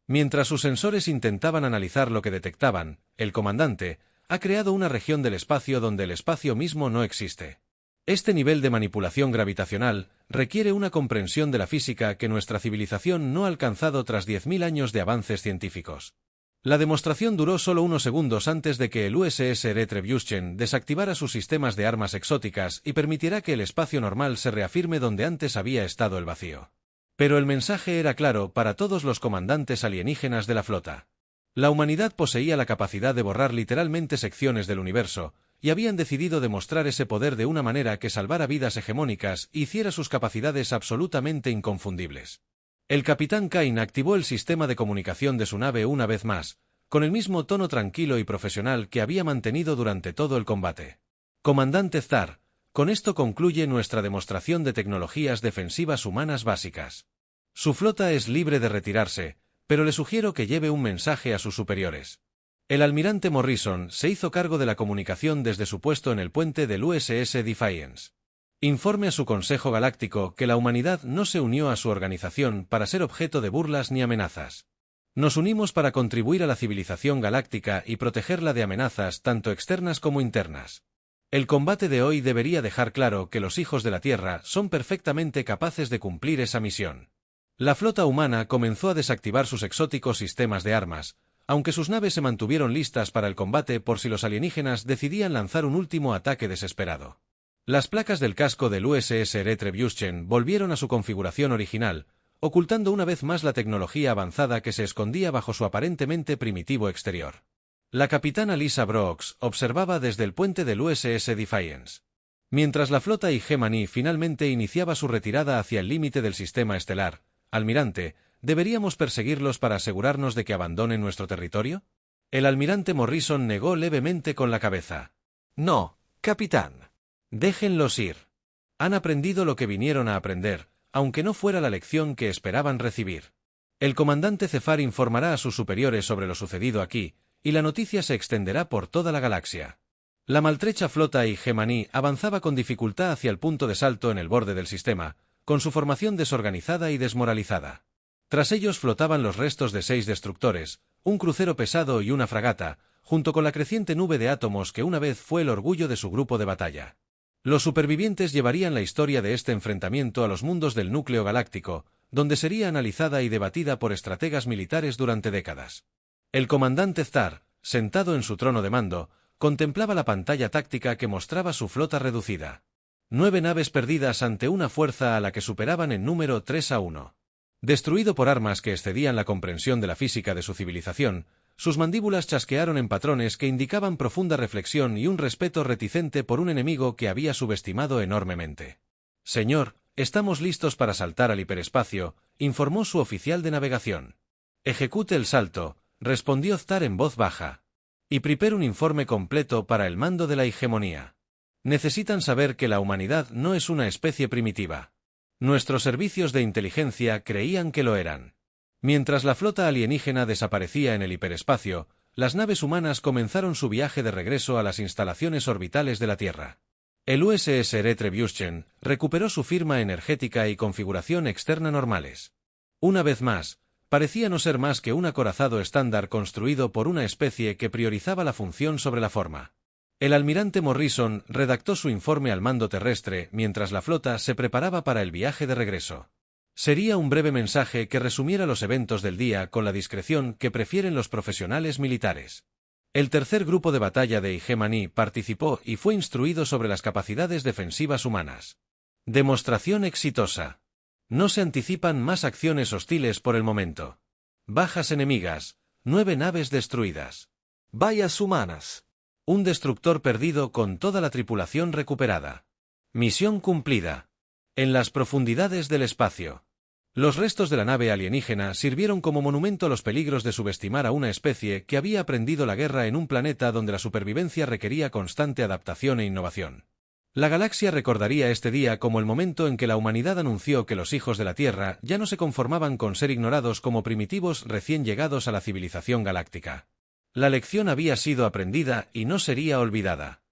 Mientras sus sensores intentaban analizar lo que detectaban, el comandante ha creado una región del espacio donde el espacio mismo no existe. Este nivel de manipulación gravitacional requiere una comprensión de la física que nuestra civilización no ha alcanzado tras 10.000 años de avances científicos. La demostración duró solo unos segundos antes de que el USS Retribution desactivara sus sistemas de armas exóticas y permitiera que el espacio normal se reafirme donde antes había estado el vacío. Pero el mensaje era claro para todos los comandantes alienígenas de la flota. La humanidad poseía la capacidad de borrar literalmente secciones del universo, y habían decidido demostrar ese poder de una manera que salvara vidas hegemónicas e hiciera sus capacidades absolutamente inconfundibles. El capitán Cain activó el sistema de comunicación de su nave una vez más, con el mismo tono tranquilo y profesional que había mantenido durante todo el combate. Comandante Zdar, con esto concluye nuestra demostración de tecnologías defensivas humanas básicas. Su flota es libre de retirarse, pero le sugiero que lleve un mensaje a sus superiores. El almirante Morrison se hizo cargo de la comunicación desde su puesto en el puente del USS Defiance. Informe a su Consejo Galáctico que la humanidad no se unió a su organización para ser objeto de burlas ni amenazas. Nos unimos para contribuir a la civilización galáctica y protegerla de amenazas tanto externas como internas. El combate de hoy debería dejar claro que los hijos de la Tierra son perfectamente capaces de cumplir esa misión. La flota humana comenzó a desactivar sus exóticos sistemas de armas, aunque sus naves se mantuvieron listas para el combate por si los alienígenas decidían lanzar un último ataque desesperado. Las placas del casco del USS Retribution volvieron a su configuración original, ocultando una vez más la tecnología avanzada que se escondía bajo su aparentemente primitivo exterior. La capitana Lisa Brooks observaba desde el puente del USS Defiance. Mientras la flota Hegemony finalmente iniciaba su retirada hacia el límite del sistema estelar, almirante, ¿deberíamos perseguirlos para asegurarnos de que abandonen nuestro territorio? El almirante Morrison negó levemente con la cabeza. No, capitán. Déjenlos ir. Han aprendido lo que vinieron a aprender, aunque no fuera la lección que esperaban recibir. El comandante Zefar informará a sus superiores sobre lo sucedido aquí, y la noticia se extenderá por toda la galaxia. La maltrecha flota Hegemaní avanzaba con dificultad hacia el punto de salto en el borde del sistema, con su formación desorganizada y desmoralizada. Tras ellos flotaban los restos de 6 destructores, un crucero pesado y una fragata, junto con la creciente nube de átomos que una vez fue el orgullo de su grupo de batalla. Los supervivientes llevarían la historia de este enfrentamiento a los mundos del núcleo galáctico, donde sería analizada y debatida por estrategas militares durante décadas. El comandante Zdar, sentado en su trono de mando, contemplaba la pantalla táctica que mostraba su flota reducida. 9 naves perdidas ante una fuerza a la que superaban en número 3-1. Destruido por armas que excedían la comprensión de la física de su civilización, sus mandíbulas chasquearon en patrones que indicaban profunda reflexión y un respeto reticente por un enemigo que había subestimado enormemente. «Señor, estamos listos para saltar al hiperespacio», informó su oficial de navegación. «Ejecute el salto», respondió Zdar en voz baja. «Y prepare un informe completo para el mando de la hegemonía. Necesitan saber que la humanidad no es una especie primitiva. Nuestros servicios de inteligencia creían que lo eran». Mientras la flota alienígena desaparecía en el hiperespacio, las naves humanas comenzaron su viaje de regreso a las instalaciones orbitales de la Tierra. El USS Retribution recuperó su firma energética y configuración externa normales. Una vez más, parecía no ser más que un acorazado estándar construido por una especie que priorizaba la función sobre la forma. El almirante Morrison redactó su informe al mando terrestre mientras la flota se preparaba para el viaje de regreso. Sería un breve mensaje que resumiera los eventos del día con la discreción que prefieren los profesionales militares. El tercer grupo de batalla de Hegemaní participó y fue instruido sobre las capacidades defensivas humanas. Demostración exitosa. No se anticipan más acciones hostiles por el momento. Bajas enemigas, 9 naves destruidas. Bajas humanas. Un destructor perdido con toda la tripulación recuperada. Misión cumplida. En las profundidades del espacio. Los restos de la nave alienígena sirvieron como monumento a los peligros de subestimar a una especie que había aprendido la guerra en un planeta donde la supervivencia requería constante adaptación e innovación. La galaxia recordaría este día como el momento en que la humanidad anunció que los hijos de la Tierra ya no se conformaban con ser ignorados como primitivos recién llegados a la civilización galáctica. La lección había sido aprendida y no sería olvidada.